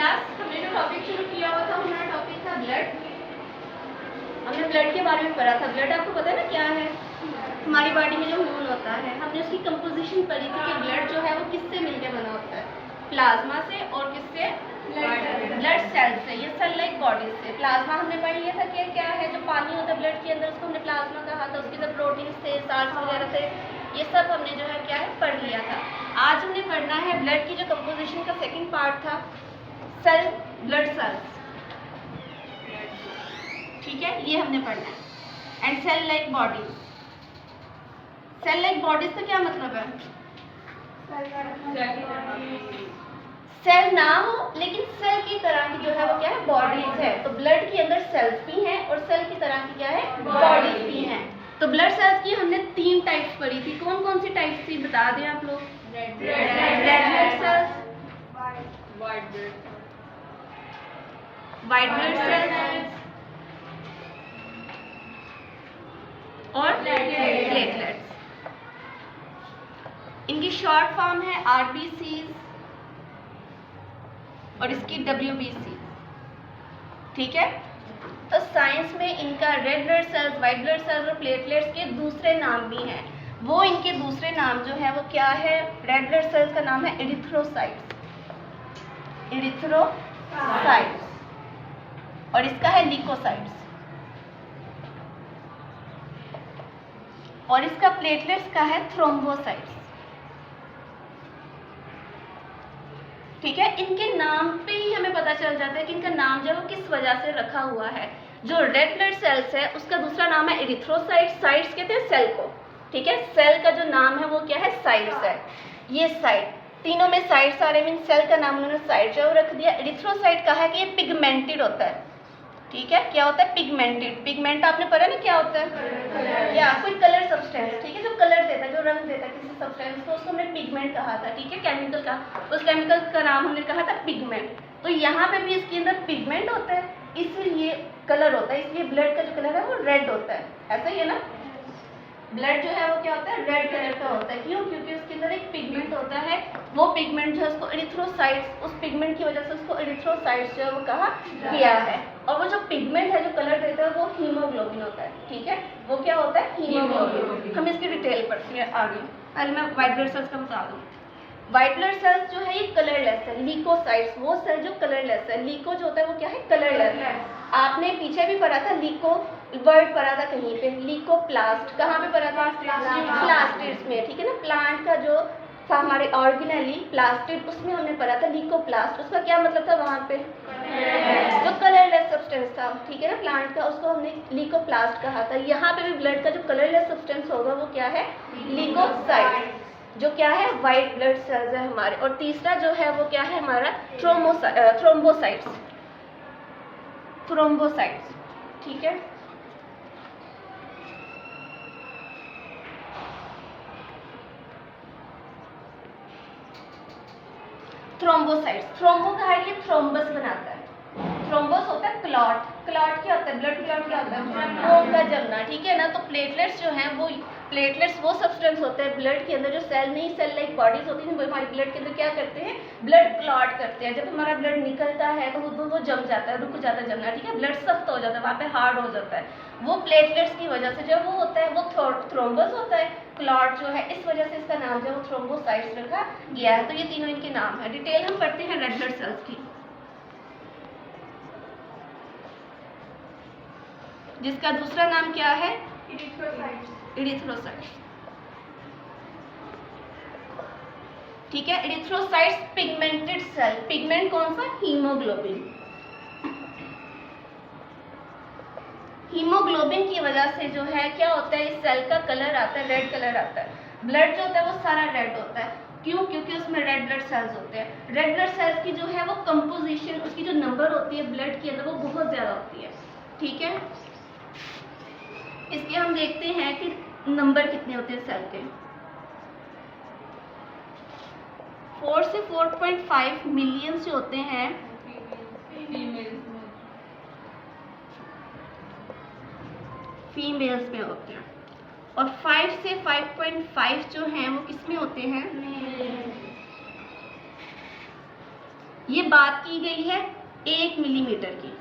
Class हमने जो topic शुरू किया हुआ था हमारा टॉपिक था ब्लड। हमने ब्लड के बारे में पढ़ा था। ब्लड आपको पता है ना क्या है? हमारी बॉडी में जो खून होता है, हमने उसकी कंपोजिशन पढ़ी थी कि ब्लड जो है वो किससे मिलकर बना होता है, प्लाज्मा से और किससे, ब्लड सेल से, ये सेल लाइक बॉडीज से। प्लाज्मा हमने पढ़ लिया था कि क्या है, जो पानी होता है ब्लड के अंदर उसको हमने प्लाज्मा कहा था, उसके अंदर प्रोटीन थे, साल्ट वगैरह थे, ये सब हमने जो है क्या है पढ़ लिया था। आज हमने पढ़ना है ब्लड की जो कंपोजिशन का सेकंड पार्ट था, सेल, ब्लड सेल्स, ठीक है, ये हमने पढ़ना है। And cell like bodies. Cell like bodies का क्या मतलब है? सेल ना हो लेकिन सेल की तरह की जो है वो क्या है, बॉडीज है। तो ब्लड के अंदर सेल्स भी हैं और सेल की तरह की क्या है, बॉडीज भी हैं। तो ब्लड सेल्स की हमने 3 टाइप्स पढ़ी थी। कौन कौन सी टाइप्स थी बता दें आप लोग? Red blood cells, white blood cells और प्लेटलेट्स। इनकी शॉर्ट फॉर्म है आरबीसी और इसकी डब्ल्यूबीसी, ठीक है। तो साइंस में इनका red blood cells, white blood cells और प्लेटलेट्स के दूसरे नाम भी हैं। वो इनके दूसरे नाम जो है वो क्या है? रेड ब्लड सेल्स का नाम है एरिथ्रोसाइट्स, एरिथ्रोसाइट्स, और इसका है ल्यूकोसाइट्स, और इसका प्लेटलेट्स का है थ्रोम्बोसाइट्स, ठीक है। इनके नाम पे ही हमें पता चल जाता है कि इनका नाम जो है वो किस वजह से रखा हुआ है। जो रेड ब्लड सेल्स है उसका दूसरा नाम है एरिथ्रोसाइट्स। साइट्स कहते हैं सेल को, ठीक है। सेल का जो नाम है वो क्या है, साइट्स है। ये साइट, तीनों में साइट्स आ रहे हैं, सेल का नाम उन्होंने साइट जो रख दिया। एरिथ्रोसाइट का है कि ये पिगमेंटेड होता है, ठीक है। क्या होता है? पिगमेंटेड। पिगमेंट आपने पढ़ा ना क्या होता है? या कोई कलर सब्सटेंस, ठीक है, जो कलर देता है, जो रंग देता है किसी सब्सटेंस को, उसको हमने पिगमेंट कहा था, ठीक है, केमिकल का। उस केमिकल का नाम हमने कहा था पिगमेंट। तो यहाँ पे भी इसके अंदर पिगमेंट होता है, इसलिए कलर होता है, इसलिए ब्लड का जो कलर है वो रेड होता है। ऐसा ही है ना, ब्लड जो है वो क्या होता है, रेड कलर का होता है। क्यों? क्योंकि उसके अंदर एक पिगमेंट होता है। वो पिगमेंट जो है उसको एरिथ्रोसाइट्स, उस पिगमेंट की वजह से उसको एरिथ्रोसाइट्स जो है वो कहा गया है। और वो जो पिगमेंट है जो कलर देता है वो हीमोग्लोबिन होता है, ठीक है। वो क्या होता है? हीमोग्लोबिन। हम इसकी डिटेल पढ़ते हैं आगे। पहले मैं व्हाइट ब्लड सेल्स का बता दूँ। व्हाइट ब्लड सेल्स जो है ये कलरलेस है। ल्यूकोसाइट्स वो सेल जो कलरलेस है। ल्यूको जो होता है वो क्या है, कलरलेस है। आपने पीछे भी पढ़ा था, ल्यूको वर्ड पढ़ा था कहीं पे, ल्यूकोप्लास्ट। कहाँ पे पढ़ा था? प्लास्टिड्स में, ठीक है ना। प्लांट का जो था हमारे ऑर्गेनली प्लास्टिड, उसमें हमने पढ़ा था ल्यूकोप्लास्ट। उसका क्या मतलब था वहाँ पे? जो कलरलेस सब्सटेंस था, ठीक है ना, प्लांट का, उसको हमने ल्यूकोप्लास्ट कहा था। यहाँ पे भी ब्लड का जो कलरलेस सब्सटेंस होगा वो क्या है? ल्यूकोसाइट, जो क्या है, व्हाइट ब्लड सेल्स है हमारे। और तीसरा जो है वो क्या है हमारा? थ्रोम्बोसाइट्स, थ्रोम्बोसाइट्स, ठीक है। थ्रोम्बोसाइट्स, थ्रोम्बो का है, ये थ्रोम्बस बनाता है। थ्रोम्बस होता है क्लॉट। क्लॉट क्या होता है? ब्लड क्लॉट क्या होता है? खून का जमना, ठीक है ना। तो प्लेटलेट्स जो हैं वो, प्लेटलेट्स वो सब्सटेंस होते हैं ब्लड के अंदर जो सेल नहीं, सेल लाइक बॉडीज होती हैं, वो हमारे ब्लड के अंदर क्या करते हैं? ब्लड क्लॉट करते हैं। जब हमारा ब्लड निकलता है तो वो जम जाता है, रुक जाता है जमना, ठीक है, ब्लड सख्त हो जाता है, वहाँ पे हार्ड हो जाता है। वो प्लेटलेट्स की वजह से जब वो होता है वो थ्रोम्बस होता है, क्लॉट जो है, इस वजह से इसका नाम जो है थ्रोम्बोसाइट्स रखा गया है। तो ये तीनों इनके नाम है। डिटेल हम पढ़ते हैं रेड ब्लड सेल्स की, जिसका दूसरा नाम क्या है? एरिथ्रोसाइट्स, ठीक है। Erythrocytes pigmented cell. पिगमेंट कौन सा? हीमोग्लोबिन। हीमोग्लोबिन की वजह से जो है क्या होता है, इस सेल का कलर आता है, रेड कलर आता है। ब्लड जो होता है वो सारा रेड होता है। क्यों? क्योंकि उसमें रेड ब्लड सेल्स होते हैं। रेड ब्लड सेल्स की जो है वो कंपोजिशन, उसकी जो नंबर होती है ब्लड के अंदर वो बहुत ज्यादा होती है, ठीक है। इसके हम देखते हैं कि नंबर कितने होते हैं सेल के। 4 से 4.5 मिलियन से होते हैं फीमेल्स में होते हैं, और 5 से 5.5 जो हैं वो किस में होते हैं? ये बात की गई है 1 मिलीमीटर की,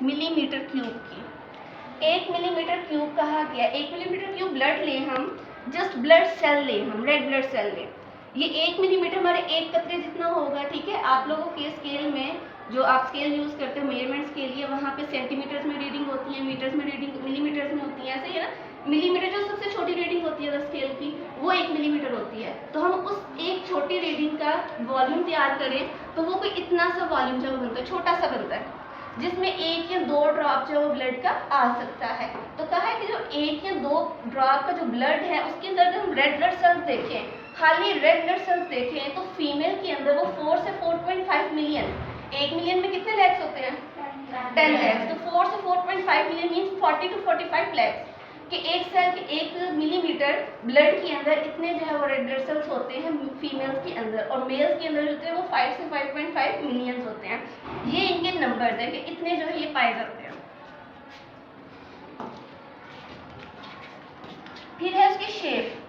मिलीमीटर क्यूब की। 1 मिलीमीटर क्यूब कहा गया, 1 मिलीमीटर क्यूब ब्लड लें हम, जस्ट ब्लड सेल लें हम, रेड ब्लड सेल लें, ये 1 मिलीमीटर हमारे एक कतरे जितना होगा। ठीक है, आप लोगों के स्केल में जो आप स्केल यूज़ करते हो मेजरमेंट्स के लिए, वहाँ पे सेंटीमीटर्स में रीडिंग होती है, मीटर्स में रीडिंग, मिलीमीटर्स में होती है, ऐसे ही है ना। मिलीमीटर जो सबसे छोटी रीडिंग होती है स्केल की, वो 1 मिलीमीटर होती है। तो हम उस एक छोटी रीडिंग का वॉल्यूम तैयार करें तो वो कोई इतना सा वॉल्यूम जो बनता है, छोटा सा बनता है, जिसमें 1 या 2 ड्रॉप जो ब्लड का आ सकता है। तो कहा है कि जो 1 या 2 ड्रॉप का जो ब्लड है उसके अंदर जब हम रेड ब्लड सेल्स देखें, खाली रेड ब्लड सेल्स देखें, तो फीमेल के अंदर वो 4 से 4.5 मिलियन, 1 मिलियन में कितने लैक्स होते हैं? 10 लैक्स। तो 4 से 4.5 मिलियन मीन्स 40 to 45 लैक्स कि एक सेल के 1 मिलीमीटर ब्लड के अंदर इतने जो है वो रेड ब्लड सेल्स होते हैं फीमेल्स के अंदर, और मेल्स के अंदर होते हैं वो 5 से 5.5 मिलियन होते हैं। ये इनके नंबर्स हैं कि इतने जो है ये पाए जाते हैं। फिर है उसकी शेप।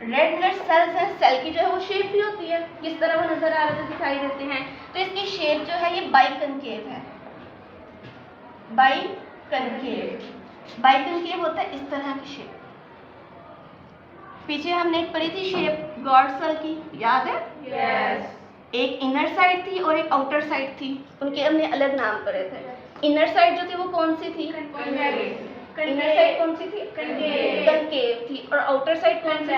रेड ब्लड सेल्स है, सेल की जो है वो शेप भी होती है, किस तरह वो नजर आ रहे थे, दिखाई देते हैं। तो इसकी शेप जो है ये बाइकनकेव है, बाइकनकेव। बाइकनकेव होता है इस तरह की शेप। पीछे हमने एक पढ़ी थी शेप गॉड सेल की, याद है? Yes. एक इनर साइड थी और एक आउटर साइड थी, उनके हमने अलग नाम पढ़े थे। इनर साइड जो थी वो कौन सी थी? इनर साइड कौन सी थी? कनकेव थी। और आउटर साइड कौन सी थी?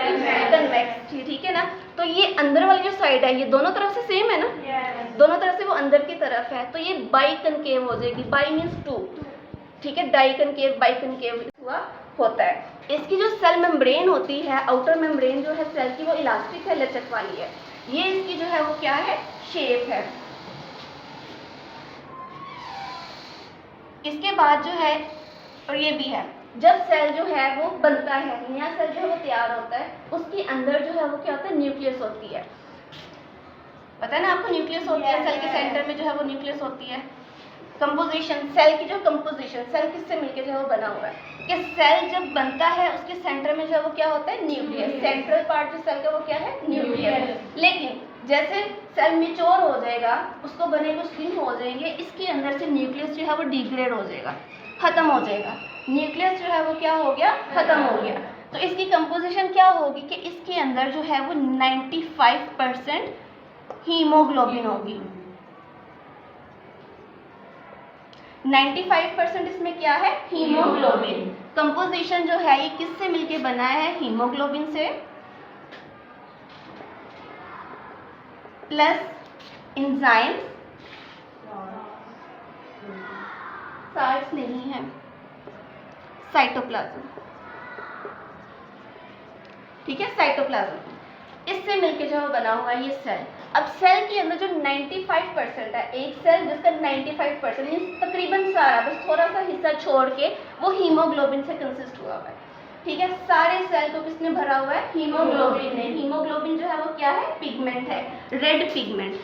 कन्वेक्स थी। ठीक है ना। तो ये अंदर वाली जो साइड है ये दोनों तरफ से सेम है ना? Yes. दोनों तरफ से वो अंदर की तरफ है, तो ये बाइकनकेव हो जाएगी। बाई मीन्स 2, ठीक है, डाइकनकेव बाइकनकेव हुआ होता है। इसकी जो सेल मेम्ब्रेन होती है, आउटर मेम्ब्रेन जो है सेल की, वो इलास्टिक है, लचक वाली है। ये इसकी जो है वो क्या है? शेप है। इसके बाद जो है, और ये भी है, जब सेल जो है वो बनता है, नया सेल जो है वो तैयार होता है, उसके अंदर जो है वो क्या होता है? न्यूक्लियस होती है। पता है ना आपको न्यूक्लियस होती है, सेल के सेंटर में जो है वो न्यूक्लियस होती है। कंपोजिशन, सेल की जो कंपोजिशन, सेल किससे मिलके जो है वो बना हुआ है कि सेल जब बनता है उसके सेंटर में जो है वो क्या होता है? न्यूक्लियस। सेंट्रल पार्ट जो सेल का वो क्या है? न्यूक्लियस। लेकिन जैसे सेल मैच्योर हो जाएगा, उसको बने कुछ दिन हो जाएंगे, इसके अंदर से न्यूक्लियस जो है वो डिग्रेड हो जाएगा, खत्म हो जाएगा। न्यूक्लियस जो है वो क्या हो गया? खत्म हो गया। तो इसकी कंपोजिशन क्या होगी कि इसके अंदर जो है वो 95% हीमोग्लोबिन होगी। 95% इसमें क्या है? हीमोग्लोबिन। कंपोजिशन जो है ये किससे मिलके बना है? हीमोग्लोबिन से प्लस एंजाइम, साल्ट्स नहीं है, साइटोप्लाज्म। ठीक है, साइटोप्लाज्म इससे मिलके जो बना हुआ है ये सेल। अब सेल के अंदर जो 95% है, एक सेल जिसका 95% तकरीबन सारा, बस थोड़ा सा हिस्सा छोड़ के वो हीमोग्लोबिन से कंसिस्ट हुआ हुआ है। ठीक है, सारे सेल को किसने भरा हुआ है? हीमोग्लोबिन ने। हीमोग्लोबिन जो है वो क्या है? पिगमेंट है, red pigment.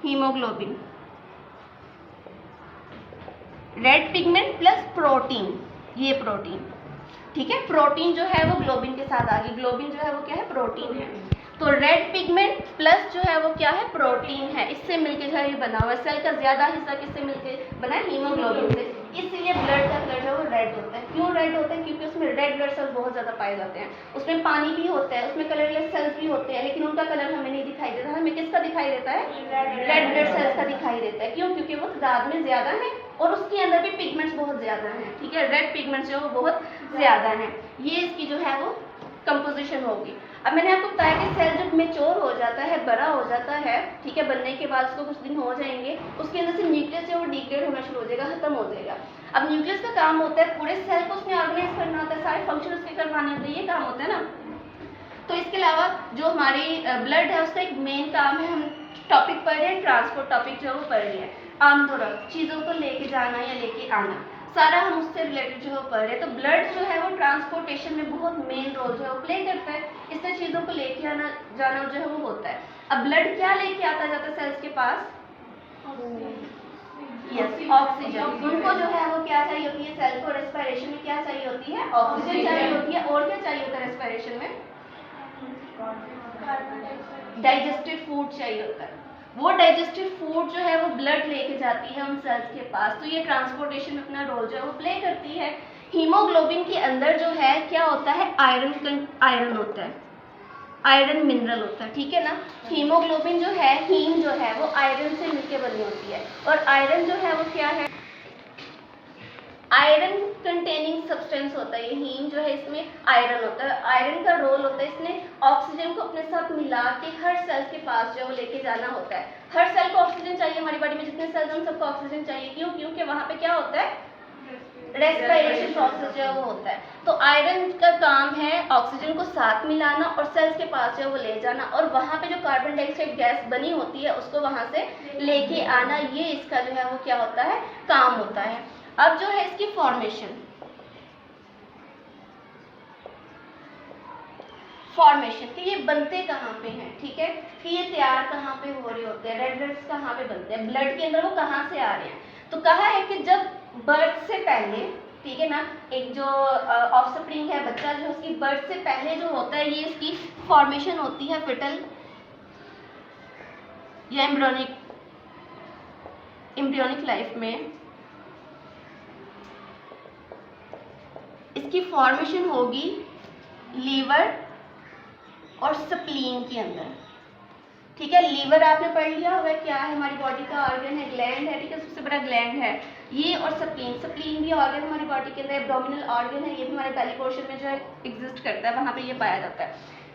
Haemoglobin, red pigment plus protein, ये प्रोटीन। ठीक है, प्रोटीन जो है वो ग्लोबिन के साथ आ गई। ग्लोबिन जो है वो क्या है? प्रोटीन है। तो रेड पिगमेंट प्लस जो है वो क्या है? प्रोटीन है। इससे मिलके जो है ये बना हुआ है। सेल का ज्यादा हिस्सा किससे मिलके बना है? हीमोग्लोबिन से। इसलिए ब्लड का कलर जो है वो रेड होता है। क्यों रेड होता है? क्योंकि उसमें रेड ब्लड सेल्स बहुत ज्यादा पाए जाते हैं। उसमें पानी भी होता है, उसमें कलरलेस सेल्स भी होते हैं, लेकिन उनका कलर हमें नहीं दिखाई देता। हमें किसका दिखाई देता है? रेड ब्लड सेल्स का दिखाई देता है। क्यों? क्योंकि वो तादाद में ज्यादा है और उसके अंदर भी पिगमेंट्स बहुत ज्यादा हैं। ठीक है, रेड पिगमेंट्स जो है वो बहुत ज्यादा हैं। ये इसकी जो है वो कंपोजिशन होगी। अब मैंने आपको बताया कि सेल जब मैच्योर हो जाता है, बड़ा हो जाता है, ठीक है, बनने के बाद उसको कुछ दिन हो जाएंगे, उसके अंदर से न्यूक्लियस जो है वो डिग्रेड होना शुरू हो जाएगा, खत्म हो जाएगा। अब न्यूक्लियस का काम होता है पूरे सेल को उसमें ऑर्गेनाइज करना होता है, सारे फंक्शन उसके करवाने होते हैं, ये काम होता है ना। तो इसके अलावा जो हमारी ब्लड है उसका एक मेन काम है, हम टॉपिक पढ़ रहे हैं ट्रांसपोर्ट टॉपिक जो है वो पढ़ रहे हैं। आमतौर चीज़ों को लेके जाना या लेके आना, सारा हम उससे रिलेटेड जो है पढ़ रहे हैं। तो ब्लड जो है वो ट्रांसपोर्टेशन में बहुत मेन रोल जो है वो प्ले करता है। इससे चीज़ों को लेके आना जाना जो है वो होता है। अब ब्लड क्या लेके आता जाता है सेल्स के पास? Yes, oxygen. उनको जो है वो क्या चाहिए होती है? सेल को रेस्पिरेशन में क्या चाहिए होती है? ऑक्सीजन चाहिए होती है। और क्या चाहिए होता है रेस्पिरेशन में? डाइजेस्टिव फूड चाहिए होता है। वो डाइजेस्टिव फूड जो है वो ब्लड लेके जाती है उन सेल्स के पास, तो ये ट्रांसपोर्टेशन में अपना रोल जो है वो प्ले करती है। हीमोग्लोबिन के अंदर जो है क्या होता है, आयरन होता है, आयरन मिनरल होता है, ठीक है ना। हीमोग्लोबिन जो है, हीम जो है वो आयरन से मिलके बनी होती है, और आयरन जो है वो क्या है, आयरन कंटेनिंग सब्सटेंस होता है। ये हीम जो है इसमें आयरन होता है, आयरन का रोल होता है इसने ऑक्सीजन को अपने साथ मिला के हर सेल के पास जो है वो लेके जाना होता है। हर सेल को ऑक्सीजन चाहिए, हमारी बॉडी में जितने सेल्स हैं सबको ऑक्सीजन चाहिए, क्यों? क्योंकि वहाँ पे क्या होता है, रेस्पिरेशन प्रोसेस जो है वो होता है। तो आयरन का काम है ऑक्सीजन को साथ मिलाना और सेल्स के पास जो है वो ले जाना, और वहाँ पे जो कार्बन डाइऑक्साइड गैस बनी होती है उसको वहाँ से लेके आना, ये इसका जो है वो क्या होता है, काम होता है। अब जो है इसकी फॉर्मेशन कि ये बनते कहाँ पे हैं, ठीक है, कि ये तैयार कहाँ पे हो रहे होते हैं, रेड ब्लड्स कहाँ पे बनते हैं, ब्लड के अंदर वो कहाँ से आ रहे हैं। तो कहा है कि जब बर्थ से पहले, ठीक है ना, एक जो ऑफस्प्रिंग है, बच्चा जो उसकी बर्थ से पहले जो होता है, ये इसकी फॉर्मेशन होती है फिटल या एम्ब्रियोनिक लाइफ में। इसकी फॉर्मेशन होगी लीवर और स्प्लीन के अंदर, ठीक है। लीवर आपने पढ़ लिया होगा क्या है, हमारी बॉडी का ऑर्गन है, ग्लैंड है, ठीक है, सबसे बड़ा ग्लैंड है ये, और स्प्लीन भी ऑर्गन हमारी बॉडी के अंदर, एब्डोमिनल ऑर्गन है, ये भी हमारे बेली पोर्शन में जो है एग्जिस्ट करता है, वहाँ पे ये पाया जाता है,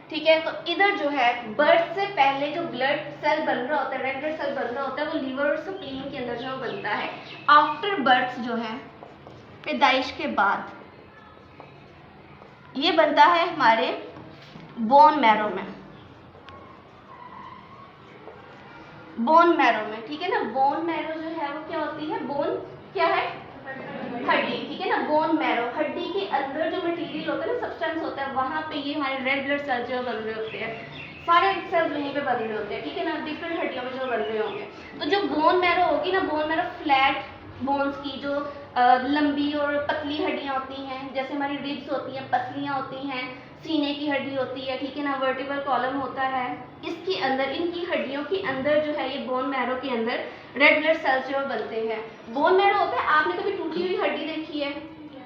ठीक है। तो इधर जो है बर्थ से पहले जो ब्लड सेल बन रहा होता है, रेड ब्लड सेल बन रहा होता है, वो लीवर और स्प्लीन के अंदर जो बनता है। आफ्टर बर्थ जो है, पैदाइश के बाद, ये बनता है हमारे बोन मैरो में, ठीक है ना। बोन मैरो जो है वो क्या होती है, बोन क्या है, हड्डी, ठीक है ना। बोन मैरो, हड्डी के अंदर जो मटेरियल होता है ना, सब्सटेंस होता है, वहाँ पे ये हमारे रेड ब्लड सेल्स जो बन रहे होते हैं, सारे सेल्स वहीं पे बन रहे होते हैं, ठीक है ना, डिफरेंट हड्डियों में जो बन रहे होंगे। तो जो बोन मैरो होगी ना, बोन मैरो फ्लैट बोन्स की जो लंबी और पतली हड्डियां होती हैं, जैसे हमारी रिब्स होती हैं, पसलियां होती हैं, सीने की हड्डी होती है, ठीक है ना, वर्टिब्रल कॉलम होता है, इसके अंदर, इनकी हड्डियों के अंदर जो है, ये बोन मैरो के अंदर रेड ब्लड सेल्स जो बनते हैं। बोन मैरो होता है, आपने कभी टूटी हुई हड्डी देखी है,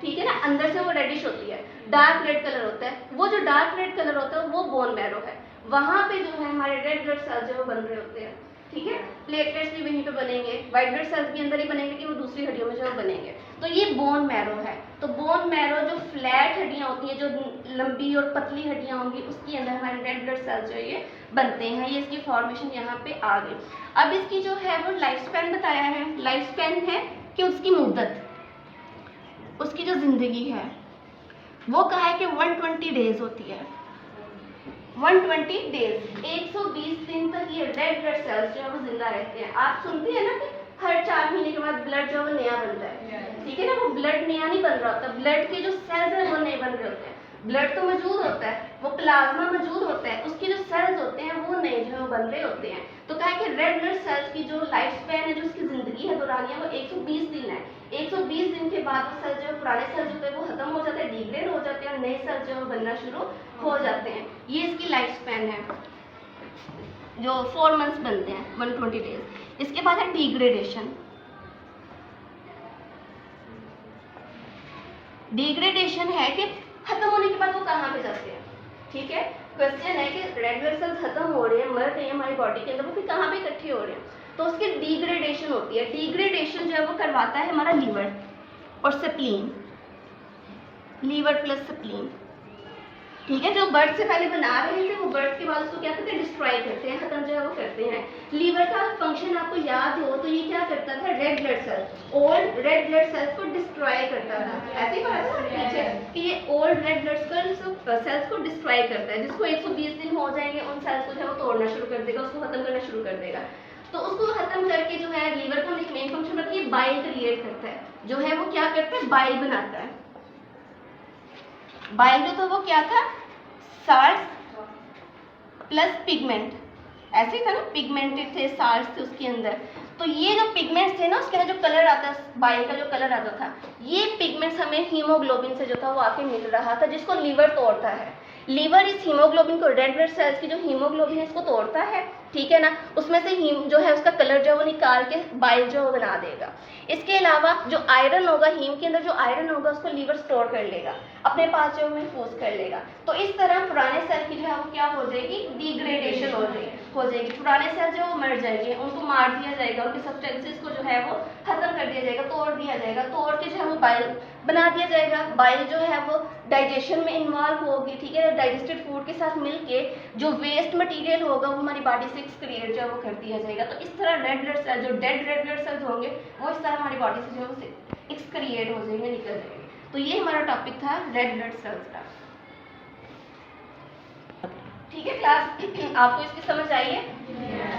ठीक है ना, अंदर से वो रेडिश होती है, डार्क रेड कलर होता है, वो जो डार्क रेड कलर होता है वो बोन मैरो है, वहां पे जो है हमारे रेड ब्लड सेल्स जो बन रहे होते हैं, ठीक है। प्लेटलेट्स भी वहीं पे बनेंगे, व्हाइट ब्लड सेल्स भी अंदर ही बनेंगे कि वो दूसरी हड्डियों में जो बनेंगे। तो ये बोन मैरो है। तो बोन मैरो जो फ्लैट हड्डियां होती हैं, जो लंबी और पतली हड्डियां होंगी, उसके अंदर हमारे रेड ब्लड सेल्स जो ये बनते हैं, ये इसकी फॉर्मेशन यहाँ पे आ गई। अब इसकी जो है वो लाइफ स्पैन बताया है, लाइफ स्पैन है कि उसकी मुद्दत, उसकी जो जिंदगी है वो कहा है कि 120 डेज होती है, 120 डेज, 120 दिन तक ये रेड ब्लड सेल्स जो है वो जिंदा रहते हैं। आप सुनते हैं ना कि हर 4 महीने के बाद ब्लड जो है वो नया बनता है, ठीक है ना, वो ब्लड नया नहीं बन रहा होता, ब्लड के जो सेल्स हैं वो नए बन रहे होते हैं। ब्लड तो मौजूद होता है, वो प्लाज्मा मौजूद होता है, उसके जो सेल्स होते हैं वो नए जो है वो बन रहे होते हैं। तो कहा कि रेड ब्लड सेल्स की जो लाइफ स्पैन है, जो उसकी जिंदगी है दौरानिया, वो 120 दिन है। 120 दिन के बाद वो सेल्स जो पुराने सेल्स होते हैं वो खत्म हो जाते हैं, डिग्रेड हो जाते हैं, और नए सेल्स जो है बनना शुरू हो जाते हैं। ये इसकी लाइफ स्पैन है जो 4 मंथ्स बनते हैं, 120 डेज। इसके बाद है डिग्रेडेशन। डिग्रेडेशन है कि खत्म होने के बाद वो कहाँ पे जाते हैं, ठीक है। क्वेश्चन है कि रेड ब्लड सेल्स खत्म हो रहे हैं, मर रहे हैं हमारी बॉडी के अंदर, वो फिर कहाँ पे इकट्ठे हो रहे हैं, तो उसकी डिग्रेडेशन होती है। डिग्रेडेशन जो है वो करवाता है हमारा लीवर और स्प्लीन, लीवर प्लस स्प्लीन, ठीक है। जो बर्थ से पहले बना रहे थे वो बर्थ के बाद उसको क्या करते हैं, डिस्ट्रॉय करते हैं, खत्म जो है वो करते हैं। लीवर का फंक्शन आपको याद हो तो ये क्या करता था, red blood cells, old red blood cells को डिस्ट्रॉय करता था। ऐसे ही पढ़ा था पीछे कि ये ओल्ड रेड ब्लड सेल्स को डिस्ट्रॉय करता है, जिसको 120 दिन हो जाएंगे उन सेल्स को जो है वो तोड़ना शुरू कर देगा, उसको खत्म करना शुरू कर देगा। तो उसको खत्म करके जो है लीवर का मेन फंक्शन होता है, ये बाइल क्रिएट करता है, जो है वो क्या करता है, बाइल बनाता है। बाइल जो था वो क्या था, साल्ट प्लस पिगमेंट, ऐसे ही था ना, पिगमेंटेड थे, साल्ट थे उसके अंदर। तो ये जो पिगमेंट्स थे ना, उसके अंदर जो कलर आता है, बाइल का जो कलर आता था, ये पिगमेंट्स हमें हीमोग्लोबिन से जो था वो आके मिल रहा था, जिसको लीवर तोड़ता है। लीवर इस हीमोग्लोबिन को, रेड ब्लड सेल्स की जो हीमोग्लोबिन है इसको तोड़ता है, ठीक है ना, उसमें से हीम जो है उसका कलर जो है वो निकाल के बाइल जो है वो बना देगा। इसके अलावा जो आयरन होगा, हीम के अंदर जो आयरन होगा उसको लीवर स्टोर कर लेगा, अपने पास जो महफूज कर लेगा। तो इस तरह पुराने सेल की जो है वो क्या हो जाएगी, डिग्रेडेशन हो जाएगी। पुराने सेल जो मर जाएंगे, उनको मार दिया जाएगा, उनकी सब्सटेंसेस को जो है वो खत्म कर दिया जाएगा, तोड़ दिया जाएगा, तोड़ के जो है वो बाइल बना दिया जाएगा। बाइल जो है वो डाइजेशन में इन्वॉल्व होगी, ठीक है, डाइजेस्टेड फूड के साथ मिलके जो वेस्ट मटेरियल होगा वो हमारी बॉडी से एक्सक्रिएट जो है वो कर दिया जाएगा। तो इस तरह रेड ब्लड सेल, जो डेड रेड ब्लड सेल्स होंगे वो इस तरह हमारी बॉडी से जो है वो एक्सक्रिएट हो जाएंगे, निकल जाएंगे। तो ये हमारा टॉपिक था रेड ब्लड सेल्स का। ठीक है क्लास, आपको इसकी समझ आई है?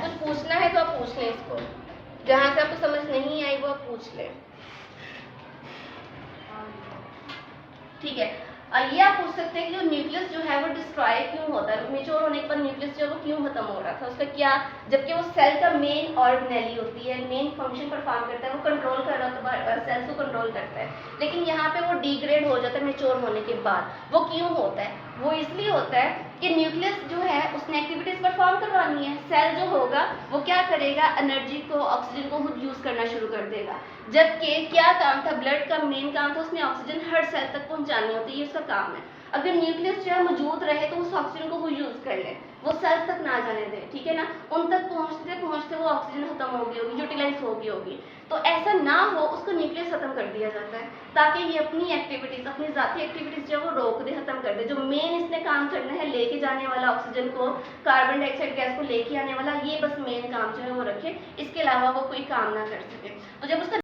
कुछ पूछना है तो आप पूछ लें इसको, जहाँ से आपको समझ नहीं आई वो आप पूछ लें, ठीक है। ये आप पूछ सकते हैं कि जो न्यूक्लियस जो है वो डिस्ट्रॉय क्यों होता है, मेच्योर होने के बाद न्यूक्लियस जो है वो क्यों खत्म हो रहा था, उसका क्या, जबकि वो सेल का मेन ऑर्गेनेली होती है, मेन फंक्शन परफॉर्म करता है, वो कंट्रोल कर रहा होता है, सेल्स को कंट्रोल करता है, लेकिन यहाँ पे वो डिग्रेड हो जाता है मेच्योर होने के बाद। वो क्यों होता है? वो इसलिए होता है कि न्यूक्लियस जो है उसने एक्टिविटीज परफॉर्म करवानी है। सेल जो होगा वो क्या करेगा, एनर्जी को, ऑक्सीजन को खुद यूज करना शुरू कर देगा, जबकि क्या काम था, ब्लड का मेन काम था उसने ऑक्सीजन हर सेल तक पहुंचानी होती है, ये उसका काम है। अगर न्यूक्लियस जो है मौजूद रहे तो उस ऑक्सीजन को वो यूज कर ले, वो सेल्स तक ना जाने दे, ठीक है ना, उन तक पहुंचते पहुंचते वो ऑक्सीजन खत्म हो गई होगी, यूटिलाइज हो गई होगी। तो ऐसा ना हो, उसको न्यूक्लियस खत्म कर दिया जाता है ताकि ये अपनी एक्टिविटीज, अपनी जाती एक्टिविटीज जो है वो रोक दे, खत्म कर दे। जो मेन इसने काम करना है, लेके जाने वाला ऑक्सीजन को, कार्बन डाइऑक्साइड गैस को लेके आने वाला, ये बस मेन काम जो है वो रखे, इसके अलावा वो कोई काम ना कर सके। तो जब उसका